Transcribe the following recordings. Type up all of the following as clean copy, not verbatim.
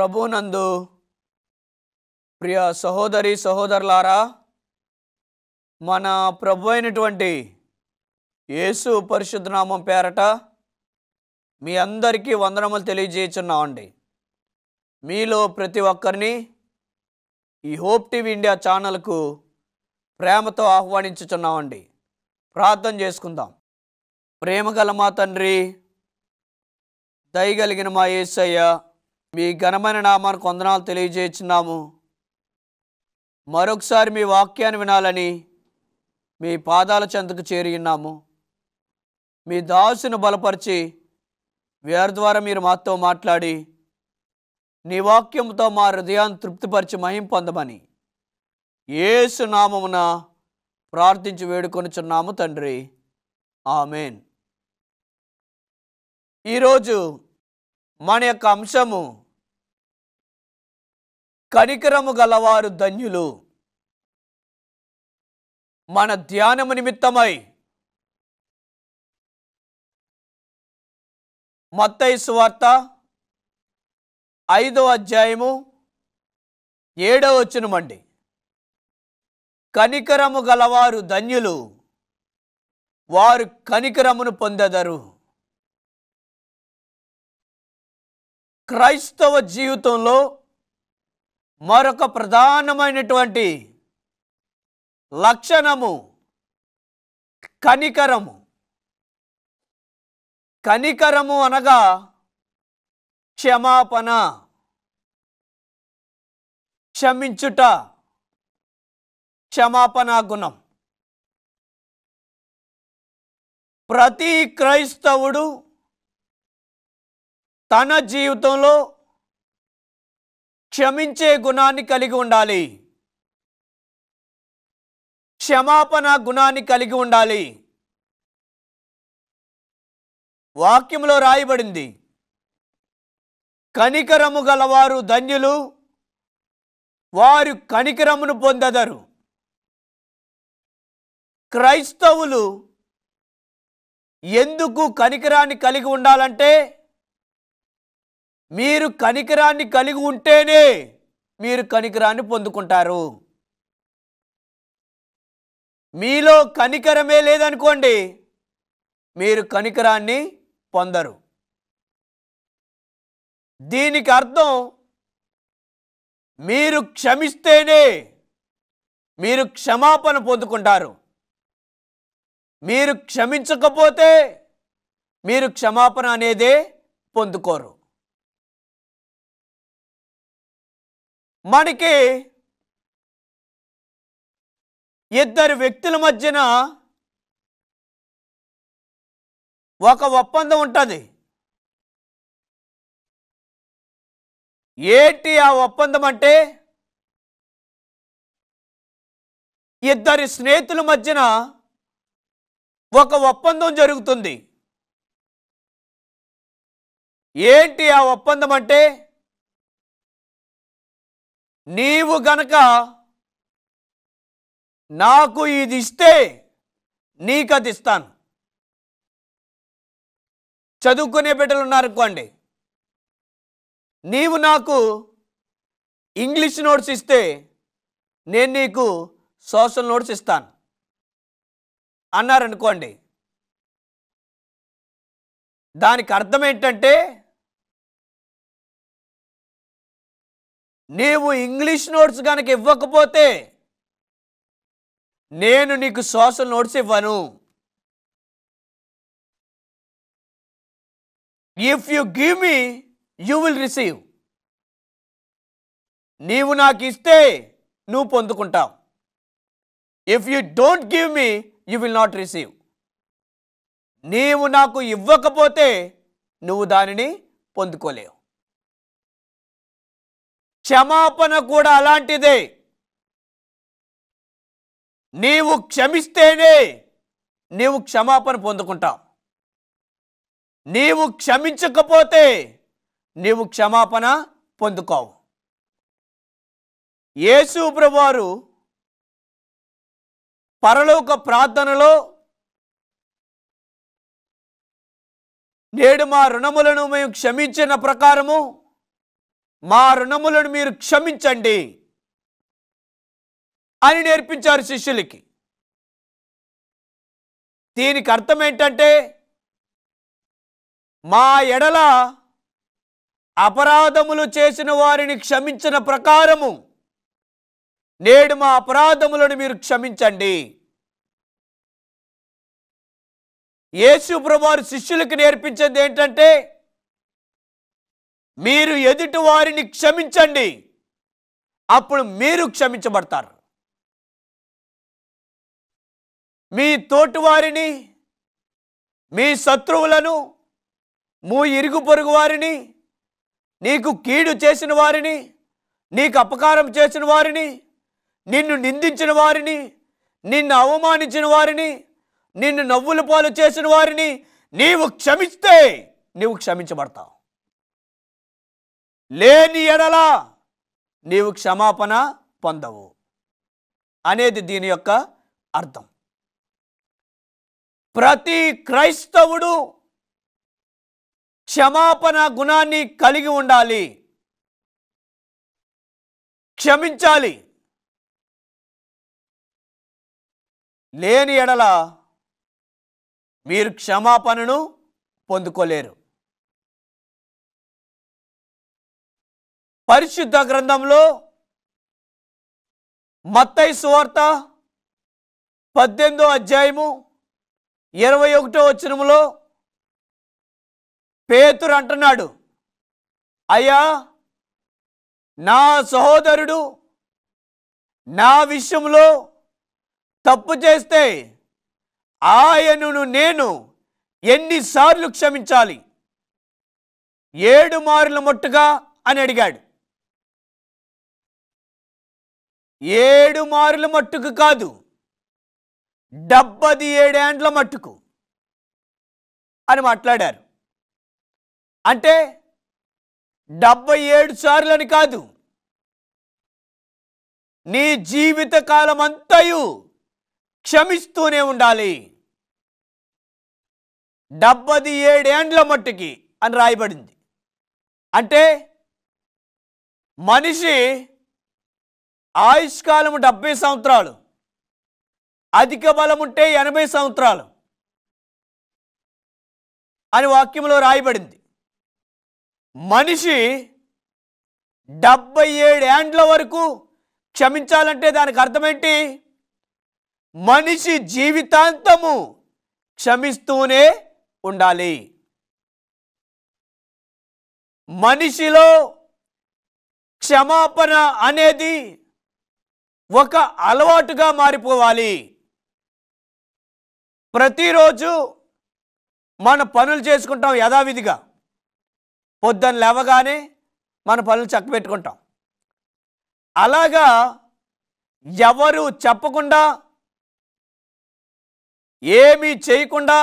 ప్రభునందు ప్రియ సహోదరి సహోదరులారా, మన ప్రభు అయినటువంటి యేసు పరిశుద్ధ నామం పేరట మీ అందరికీ వందనములు తెలియజేస్తున్నామండి. మీలో ప్రతి ఒక్కరిని ఈ హోప్ టీవీ ఇండియా ఛానల్కు ప్రేమతో ఆహ్వానించుచున్నామండి. ప్రార్థన చేసుకుందాం. ప్రేమగల మా తండ్రి, దయగలిగిన మా యేసయ్య, మీ ఘనమైన నామానికి వందనాలు తెలియజేస్తున్నాము. మరొకసారి మీ వాక్యాన్ని వినాలని మీ పాదాల చెంతకు చేరి ఉన్నాము. మీ దాసును బలపరిచి వీరి ద్వారా మీరు మాతో మాట్లాడి నీ వాక్యంతో మా హృదయాన్ని తృప్తిపరిచి మహిమ పొందమని యేసు నామమున ప్రార్థించి వేడుకొనుచున్నాము తండ్రి. ఆమేన్. ఈరోజు మన యొక్క అంశము కనికరము గలవారు ధన్యులు. మన ధ్యానము నిమిత్తమై మత్తయి సువార్త 5వ అధ్యాయము 7వ వచనమండి. కనికరము గలవారు ధన్యులు, వారు కనికరమును పొందెదరు. క్రైస్తవ జీవితంలో మరొక ప్రధానమైనటువంటి లక్షణము కనికరము. కనికరము అనగా క్షమాపణ, క్షమించుట, క్షమాపణ గుణం. ప్రతి క్రైస్తవుడు తన జీవితంలో క్షమించే గుణాన్ని కలిగి ఉండాలి, క్షమాపణ గుణాన్ని కలిగి ఉండాలి. వాక్యంలో రాయబడింది, కనికరము గలవారు ధన్యులు, వారు కనికరమును పొందెదరు. క్రైస్తవులు ఎందుకు కనికరాన్ని కలిగి ఉండాలంటే, మీరు కనికరాన్ని కలిగి ఉంటేనే మీరు కనికరాన్ని పొందుకుంటారు. మీలో కనికరమే లేదనుకోండి, మీరు కనికరాన్ని పొందరు. దీనికి అర్థం, మీరు క్షమిస్తేనే మీరు క్షమాపణ పొందుకుంటారు. మీరు క్షమించకపోతే మీరు క్షమాపణ అనేదే పొందుకోరు. మనకి ఇద్దరు వ్యక్తుల మధ్యన ఒక ఒప్పందం ఉంటుంది. ఏంటి ఆ ఒప్పందం అంటే, ఇద్దరి స్నేహితుల మధ్యన ఒక ఒప్పందం జరుగుతుంది. ఏంటి ఆ ఒప్పందం అంటే, నీవు గనక నాకు ఇది ఇస్తే నీకు అది ఇస్తాను. చదువుకునే బిడ్డలు ఉన్నారనుకోండి, నీవు నాకు ఇంగ్లీష్ నోట్స్ ఇస్తే నేను నీకు సోషల్ నోట్స్ ఇస్తాను అన్నారనుకోండి. దానికి అర్థం ఏంటంటే, నీవు ఇంగ్లీష్ నోట్స్ కనుక ఇవ్వకపోతే నేను నీకు సోషల్ నోట్స్ ఇవ్వను. If you give me you will receive. నీవు నాకు ఇస్తే నువ్వు పొందుకుంటావు. If you don't give me you will not receive. నీవు నాకు ఇవ్వకపోతే నువ్వు దానిని పొందుకోలేవు. క్షమాపణ కూడా అలాంటిదే. నీవు క్షమిస్తేనే నీవు క్షమాపణ పొందుకుంటావు. నీవు క్షమించకపోతే నీవు క్షమాపణ పొందుకోవు. యేసు ప్రభువారు పరలోక ప్రార్థనలో నేడు మా రుణములను మేము క్షమించిన ప్రకారము మా రుణములను మీరు క్షమించండి అని నేర్పించారు శిష్యులకి. దీనికి అర్థం ఏంటంటే, మా ఎడల అపరాధములు చేసిన వారిని క్షమించిన ప్రకారము నేడు మా అపరాధములను మీరు క్షమించండి. యేసు ప్రభువారు శిష్యులకు నేర్పించేది ఏంటంటే, మీరు ఎదుటి వారిని క్షమించండి, అప్పుడు మీరు క్షమించబడతారు. మీ తోటి వారిని, మీ శత్రువులను, మీ ఇరుగు పొరుగు వారిని, నీకు కీడు చేసిన వారిని, నీకు అపకారం చేసిన వారిని, నిన్ను నిందించిన వారిని, నిన్ను అవమానించిన వారిని, నిన్ను నవ్వుల పాలు చేసిన వారిని నీవు క్షమిస్తే నీవు క్షమించబడతావు. లేని ఎడల నీవు క్షమాపణ పొందవు అనేది దీని యొక్క అర్థం. ప్రతి క్రైస్తవుడు క్షమాపణ గుణాన్ని కలిగి ఉండాలి, క్షమించాలి. లేని ఎడల మీరు క్షమాపణను పొందుకోలేరు. పరిశుద్ధ గ్రంథంలో మత్తయి సువార్త 18వ అధ్యాయము 21వ వచనములో పేతురు అంటున్నాడు, అయ్యా, నా సహోదరుడు నా విషయంలో తప్పు చేస్తే ఆయనను నేను ఎన్నిసార్లు క్షమించాలి? 7 మార్లు మట్టుగా అని అడిగాడు. 7 మార్లు మట్టుకు కాదు, 77 ఏండ్ల మట్టుకు అని మాట్లాడారు. అంటే 77 సార్లు అని కాదు, నీ జీవిత కాలం అంతయు క్షమిస్తూనే ఉండాలి. 77 ఏండ్ల మట్టుకి అని రాయబడింది. అంటే మనిషి ఆయుష్కాలము 70 సంవత్సరాలు, అధిక బలం ఉంటే 80 సంవత్సరాలు అని వాక్యంలో రాయబడింది. మనిషి 77 ఏండ్ల వరకు క్షమించాలంటే దానికి అర్థం ఏంటి? మనిషి జీవితాంతము క్షమిస్తూనే ఉండాలి. మనిషిలో క్షమాపణ అనేది ఒక అలవాటుగా మారిపోవాలి. ప్రతిరోజు మన పనులు చేసుకుంటాం యథావిధిగా. పొద్దున్న లేవగానే మన పనులు చక్కబెట్టుకుంటాం. అలాగా ఎవరు చెప్పకుండా, ఏమీ చేయకుండా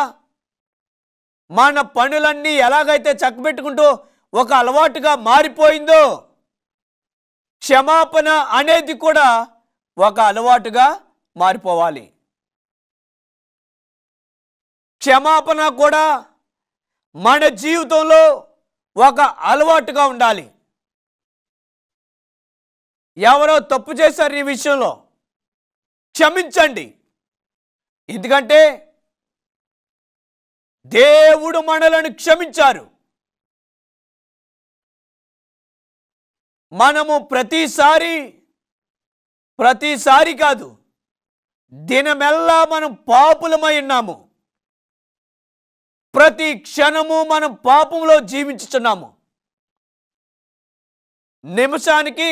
మన పనులన్నీ ఎలాగైతే చక్కబెట్టుకుంటూ ఒక అలవాటుగా మారిపోయిందో, క్షమాపణ అనేది కూడా ఒక అలవాటుగా మారిపోవాలి. క్షమాపణ కూడా మన జీవితంలో ఒక అలవాటుగా ఉండాలి. ఎవరో తప్పు చేశారు ఈ విషయంలో, క్షమించండి. ఎందుకంటే దేవుడు మనలను క్షమించారు. మనము ప్రతిసారి కాదు, దినమెల్లా మనం పాపులమై ఉన్నాము. ప్రతి క్షణము మనం పాపంలో జీవించుచున్నాము. నిమిషానికి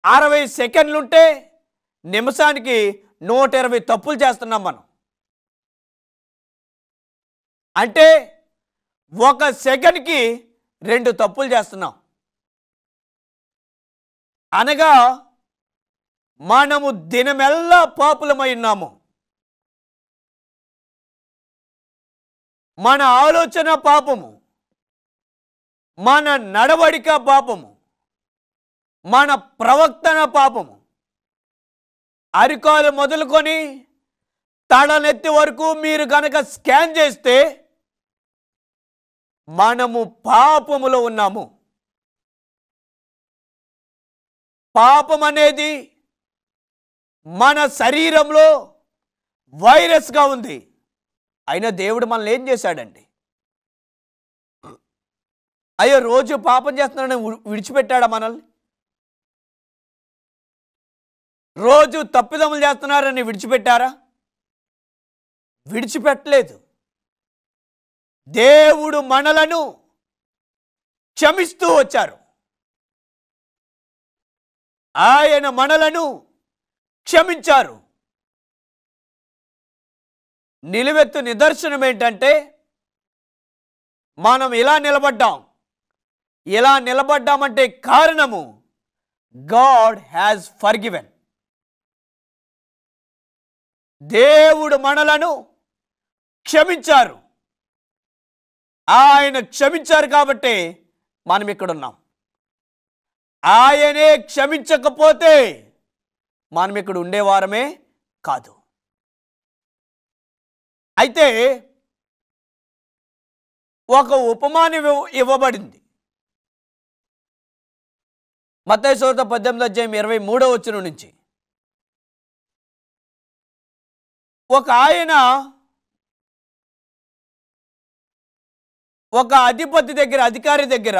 60 సెకండ్లుంటే నిమిషానికి 120 తప్పులు చేస్తున్నాం మనం. అంటే 1 సెకండ్కి 2 తప్పులు చేస్తున్నాం. అనగా మనము దినమెల్లా పాపులమై ఉన్నాము. మన ఆలోచన పాపము, మన నడవడిక పాపము, మన ప్రవర్తన పాపము. అరికాలు మొదలుకొని తలనెత్తి వరకు మీరు గనక స్కాన్ చేస్తే మనము పాపములో ఉన్నాము. పాపం అనేది మన శరీరంలో వైరస్గా ఉంది. అయినా దేవుడు మనల్ని ఏం చేశాడండి? అయ్యో రోజు పాపం చేస్తున్నాడని విడిచిపెట్టాడా మనల్ని? రోజు తప్పిదములు చేస్తున్నారని విడిచిపెట్టారా? విడిచిపెట్టలేదు. దేవుడు మనలను క్షమిస్తూ వచ్చారు. ఆయన మనలను క్షమించారు. నిలువెత్తు నిదర్శనం ఏంటంటే మనం ఇలా నిలబడ్డాం. ఇలా నిలబడ్డామంటే కారణము గాడ్ హ్యాస్ ఫర్గివెన్. దేవుడు మనలను క్షమించారు. ఆయన క్షమించారు కాబట్టి మనం ఇక్కడ ఉన్నాం. ఆయనే క్షమించకపోతే మనం ఇక్కడ ఉండేవారమే కాదు. అయితే ఒక ఉపమానం ఇవ్వబడింది. మత్తయి సువార్త 18:23 నుంచి. ఒక ఆయన ఒక అధిపతి దగ్గర, అధికారి దగ్గర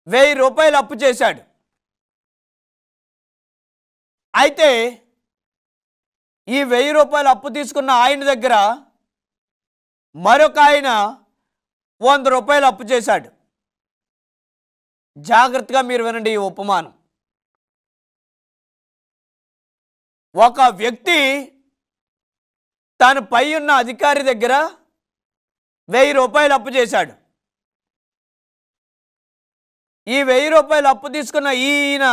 1000 రూపాయలు అప్పు చేశాడు. అయితే ఈ 1000 రూపాయలు అప్పు తీసుకున్న ఆయన దగ్గర మరొక ఆయన 100 రూపాయలు అప్పు చేశాడు. జాగ్రత్తగా మీరు వినండి ఈ ఉపమానం. ఒక వ్యక్తి తన పై ఉన్న అధికారి దగ్గర 1000 రూపాయలు అప్పు చేశాడు. ఈ 1000 రూపాయలు అప్పు తీసుకున్న ఈయన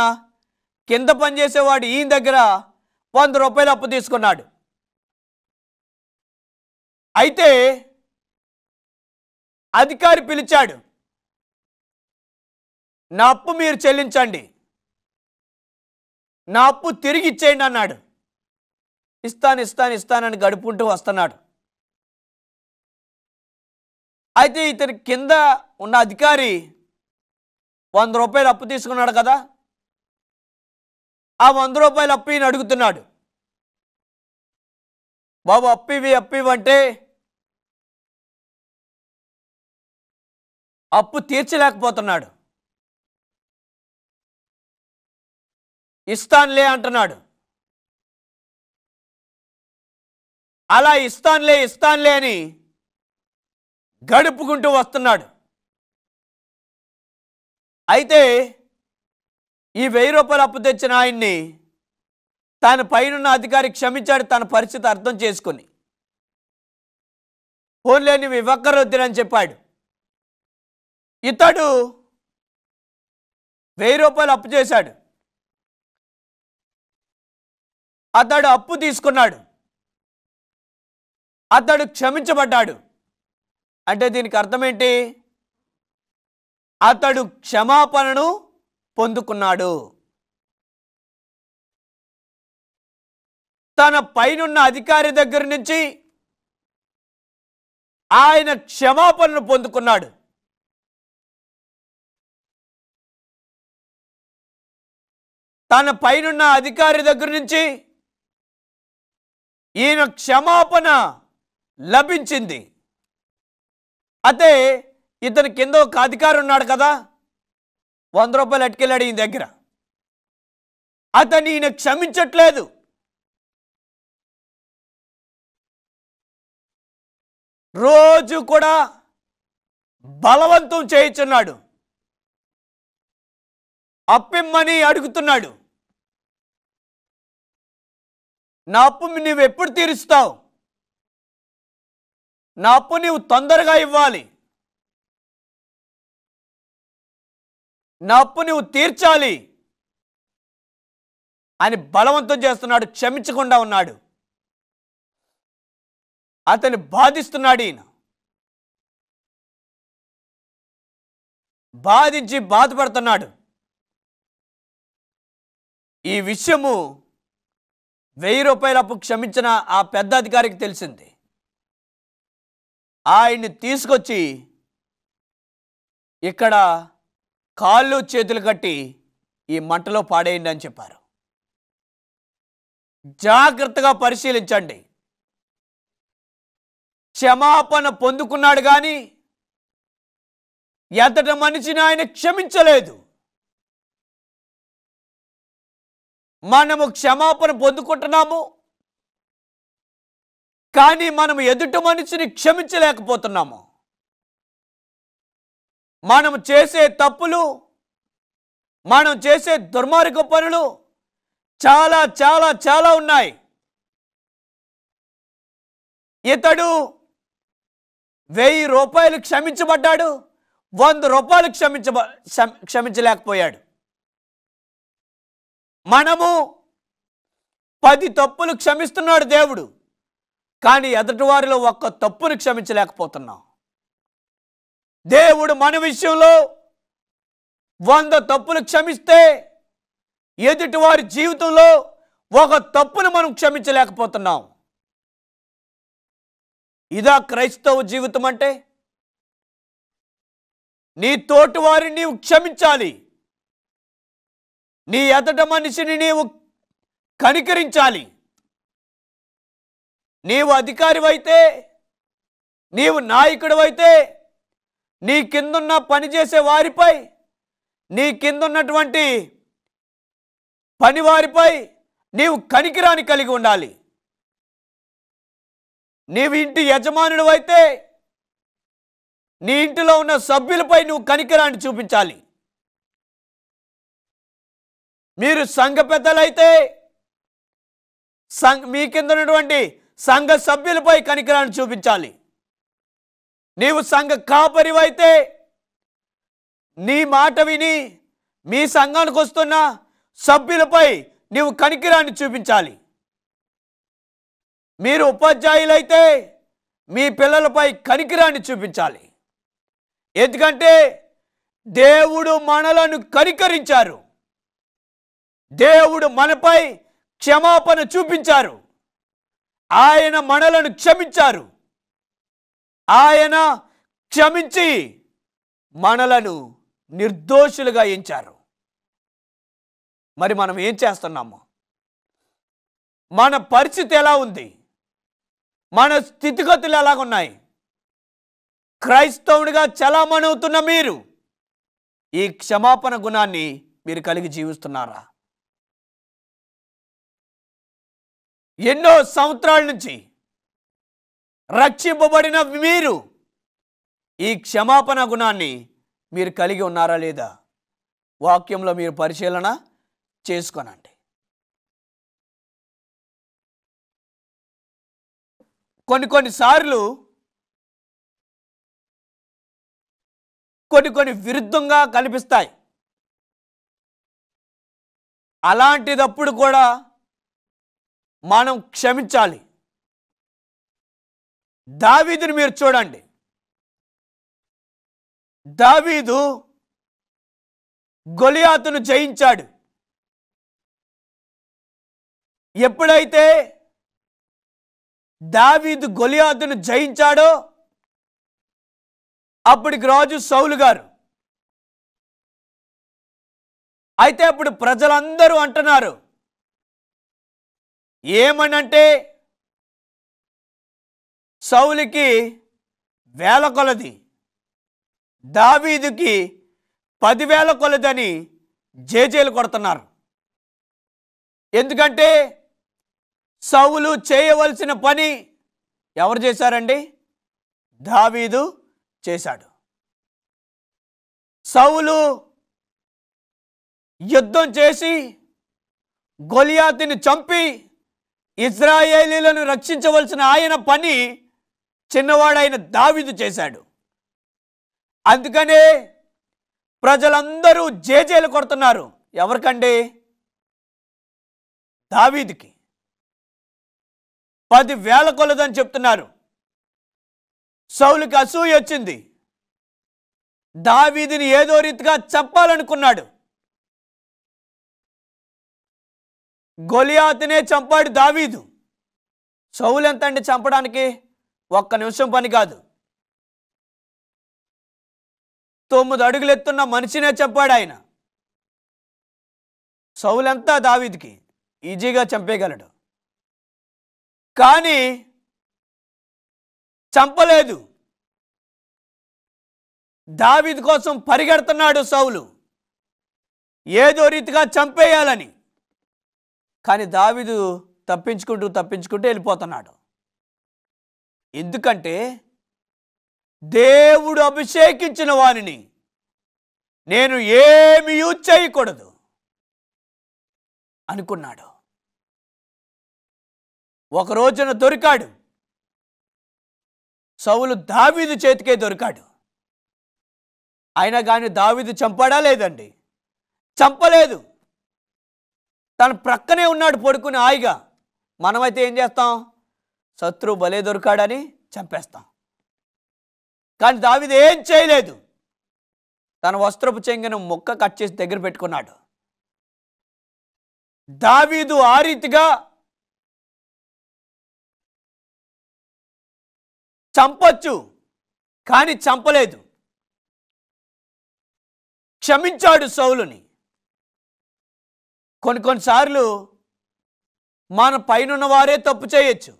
కింద పనిచేసేవాడు ఈయన దగ్గర 100 రూపాయలు అప్పు తీసుకున్నాడు. అయితే అధికారి పిలిచాడు, నా అప్పు మీరు చెల్లించండి, నా అప్పు తిరిగి ఇచ్చేయండి అన్నాడు. ఇస్తానని గడుపుకుంటూ వస్తున్నాడు. అయితే ఇతని కింద ఉన్న అధికారి 100 రూపాయలు అప్పు తీసుకున్నాడు కదా, ఆ 100 రూపాయలు అప్పు ఈయన అడుగుతున్నాడు. బాబు అప్పివి అంటే అప్పు తీర్చలేకపోతున్నాడు. ఇస్తానులే అంటున్నాడు. అలా ఇస్తానులే అని గడుపుకుంటూ వస్తున్నాడు. అయితే ఈ 1000 రూపాయలు అప్పు తెచ్చిన ఆయన్ని తన పైనున్న అధికారి క్షమించాడు. తన పరిస్థితి అర్థం చేసుకుని ఫోన్లే నువ్వు ఇవ్వక్కర్వద్దని చెప్పాడు. ఇతడు 1000 రూపాయలు అప్పు చేశాడు. అతడు అప్పు తీసుకున్నాడు. అతడు క్షమించబడ్డాడు. అంటే దీనికి అర్థం ఏంటి? అతడు క్షమాపణను పొందుకున్నాడు. తన పైనున్న అధికారి దగ్గర నుంచి ఆయన క్షమాపణను పొందుకున్నాడు. తన పైనున్న అధికారి దగ్గర నుంచి ఈయన క్షమాపణ లభించింది. అయితే ఇతని కింద ఒక అధికారి ఉన్నాడు కదా, 100 రూపాయలు అట్టుకెళ్ళాడు ఈయన దగ్గర. అతన్ని ఈయన క్షమించట్లేదు. రోజు కూడా బలవంతం చేయించున్నాడు. అప్పిమ్మని అడుగుతున్నాడు. నా అప్పు నువ్వు ఎప్పుడు తీరుస్తావు? నా అప్పు నువ్వు తొందరగా ఇవ్వాలి, నా అప్పు నువ్వు తీర్చాలి అని బలవంతం చేస్తున్నాడు. క్షమించకుండా ఉన్నాడు. అతన్ని బాధిస్తున్నాడు. ఈయన బాధించి బాధపడుతున్నాడు. ఈ విషయము 1000 రూపాయల అప్పు క్షమించిన ఆ పెద్ద అధికారికి తెలిసింది. ఆయన్ని తీసుకొచ్చి ఇక్కడ కాళ్ళు చేతులు కట్టి ఈ మంటలో పాడేయండి అని చెప్పారు. జాగ్రత్తగా పరిశీలించండి. క్షమాపణ పొందుకున్నాడు కానీ ఎదట మనిషిని ఆయన క్షమించలేదు. మనము క్షమాపణ పొందుకుంటున్నాము కానీ మనము ఎదుటి మనిషిని క్షమించలేకపోతున్నాము. మనం చేసే తప్పులు, మనం చేసే దుర్మార్గ పనులు చాలా చాలా చాలా ఉన్నాయి. ఇతడు 1000 రూపాయలు క్షమించబడ్డాడు, 100 రూపాయలు క్షమించలేకపోయాడు. మనము 10 తప్పులు క్షమిస్తున్నాడు దేవుడు, కానీ ఎదుటి వారిలో ఒక్క తప్పును క్షమించలేకపోతున్నాం. దేవుడు మన విషయంలో 100 తప్పులు క్షమిస్తే ఎదుటి వారి జీవితంలో ఒక తప్పును మనం క్షమించలేకపోతున్నాం. ఇదా క్రైస్తవ జీవితం అంటే? నీ తోటి వారిని నీవు క్షమించాలి, నీ ఎదట మనిషిని నీవు కనికరించాలి. నీవు అధికారివైతే, నీవు నాయకుడివైతే నీ కిందున్న పనిచేసే వారిపై, నీ కిందున్నటువంటి పనివారిపై నీవు కనికరాన్ని కలిగి ఉండాలి. నీవు ఇంటి యజమానుడు అయితే నీ ఇంటిలో ఉన్న సభ్యులపై నువ్వు కనికరాన్ని చూపించాలి. మీరు సంఘ పెద్దలైతే మీ కింద ఉన్నటువంటి సంఘ సభ్యులపై కనికరాన్ని చూపించాలి. నీవు సంఘ కాపరివైతే నీ మాట విని మీ సంఘానికి వస్తున్న సభ్యులపై నీవు కనికరాన్ని చూపించాలి. మీరు ఉపాధ్యాయులైతే మీ పిల్లలపై కనికరాన్ని చూపించాలి. ఎందుకంటే దేవుడు మనలను కనికరించారు, దేవుడు మనపై క్షమాపణ చూపించారు, ఆయన మనలను క్షమించారు, ఆయన క్షమించి మనలను నిర్దోషులుగా ఎంచారు. మరి మనం ఏం చేస్తున్నాము? మన పరిస్థితి ఎలా ఉంది? మన స్థితిగతులు ఎలాగున్నాయి? క్రైస్తవుడిగా చలామణి అవుతున్న మీరు ఈ క్షమాపణ గుణాన్ని మీరు కలిగి జీవిస్తున్నారా? ఎన్నో సంవత్సరాల నుంచి రక్షింపబడిన మీరు ఈ క్షమాపణ గుణాన్ని మీరు కలిగి ఉన్నారా లేదా? వాక్యంలో మీరు పరిశీలన చేసుకోనండి. కొన్నిసార్లు కొన్ని విరుద్ధంగా కనిపిస్తాయి. అలాంటిదప్పుడు కూడా మనం క్షమించాలి. దావీదుని మీరు చూడండి. దావీదు గొలియాతును జయించాడు. ఎప్పుడైతే దావీదు గొలియాతును జయించాడో అప్పటికి రాజు సౌలు గారు. అయితే అప్పుడు ప్రజలందరూ అంటున్నారు ఏమనంటే, సౌలుకి 1000 కొలది, దావీదుకి 10,000 కొలదని జేజేలు కొడుతున్నారు. ఎందుకంటే సౌలు చేయవలసిన పని ఎవరు చేశారండి? దావీదు చేశాడు. సౌలు యుద్ధం చేసి గొలియాతుని చంపి ఇశ్రాయేలీయులను రక్షించవలసిన ఆయన పని చిన్నవాడైన దావీదు చేశాడు. అందుకనే ప్రజలందరూ జేజేలు కొడుతున్నారు. ఎవరికండి? దావీదుకి. 10,000 కొలదని చెప్తున్నారు. సౌలుకి అసూయ వచ్చింది. దావీదుని ఏదో రీతిగా చంపాలనుకున్నాడు. గొలియాతునే చంపాడు దావీదు. సౌలు ఎంత అండి చంపడానికి? 1 నిమిషం పని కాదు. 9 అడుగులు ఎత్తున్న మనిషినే చెప్పాడు ఆయన. సౌలంతా దావీదుకి ఈజీగా చంపేయగలడు, కానీ చంపలేదు. దావీదు కోసం పరిగెడుతున్నాడు సౌలు, ఏదో రీతిగా చంపేయాలని. కానీ దావీదు తప్పించుకుంటూ వెళ్ళిపోతున్నాడు. ఎందుకంటే దేవుడు అభిషేకించిన వానిని నేను ఏమీ చేయకూడదు అనుకున్నాడు. ఒక రోజున దొరికాడు, సౌలు దావీదు చేతికే దొరికాడు. అయినా కానీ దావీదు చంపాడా లేదండి? చంపలేదు. తన ప్రక్కనే ఉన్నాడు పడుకుని హాయిగా. మనమైతే ఏం చేస్తాం? శత్రువు భలే దొరికాడని చంపేస్తాం. కానీ దావీదు ఏం చేయలేదు. తన వస్త్రపు చెంగును ముక్క కట్ చేసి దగ్గర పెట్టుకున్నాడు. దావీదు ఆ రీతిగా చంపొచ్చు, కానీ చంపలేదు. క్షమించాడు సౌలుని. కొన్నిసార్లు మన పైనున్న వారే తప్పు చేయొచ్చు,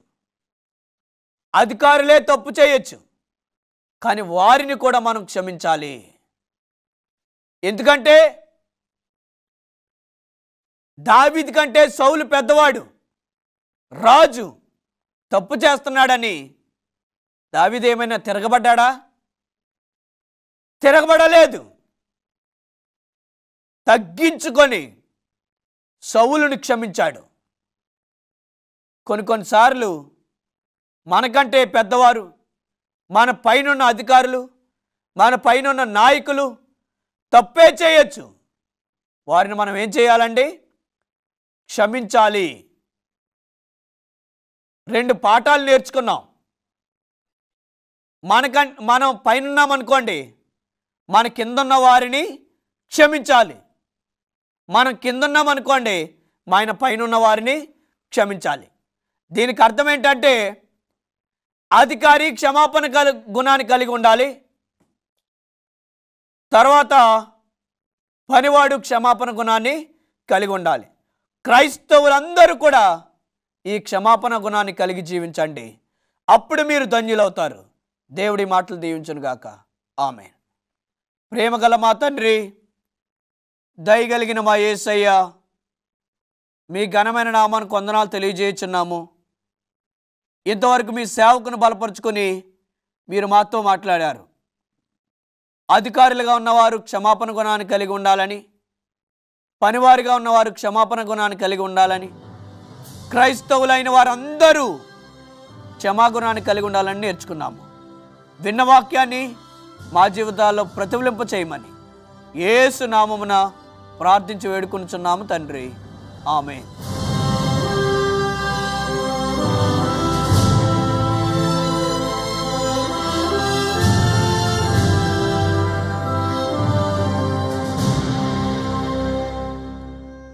అధికారులే తప్పు చేయొచ్చు, కానీ వారిని కూడా మనం క్షమించాలి. ఎందుకంటే దావీదు కంటే సౌలు పెద్దవాడు, రాజు. తప్పు చేస్తున్నాడని దావీదు ఏమైనా తిరగబడ్డా? తిరగబడలేదు. తగ్గించుకొని సౌలుని క్షమించాడు. కొన్నిసార్లు మనకంటే పెద్దవారు, మన పైనున్న అధికారులు, మన పైనున్న నాయకులు తప్పే చేయొచ్చు. వారిని మనం ఏం చేయాలండి? క్షమించాలి. 2 పాఠాలు నేర్చుకున్నాం. మనం పైనున్నామనుకోండి, మన కిందున్న వారిని క్షమించాలి. మనం కిందున్నామనుకోండి, మన పైనున్న వారిని క్షమించాలి. దీనికి అర్థం ఏంటంటే అధికారి క్షమాపణ గుణాన్ని కలిగి ఉండాలి. తర్వాత పనివాడు క్షమాపణ గుణాన్ని కలిగి ఉండాలి. క్రైస్తవులందరూ కూడా ఈ క్షమాపణ గుణాన్ని కలిగి జీవించండి. అప్పుడు మీరు ధన్యులవుతారు. దేవుడి మాటలు దీవించునుగాక. ఆమేన్. ప్రేమగల మా తండ్రి, దయగలిగిన మా యేసయ్య, మీ ఘనమైన నామానికి వందనాలు తెలియజేయుచున్నాము. ఇంతవరకు మీ సేవకును బలపరుచుకొని మీరు మాతో మాట్లాడారు. అధికారులుగా ఉన్నవారు క్షమాపణ గుణాన్ని కలిగి ఉండాలని, పనివారిగా ఉన్నవారు క్షమాపణ గుణాన్ని కలిగి ఉండాలని, క్రైస్తవులైన వారందరూ క్షమాగుణాన్ని కలిగి ఉండాలని నేర్చుకున్నాము. విన్న వాక్యాన్ని మా జీవితాల్లో ప్రతిఫలింప చేయమని యేసు నామమున ప్రార్థించి వేడుకొనుచున్నాము తండ్రి. ఆమేన్.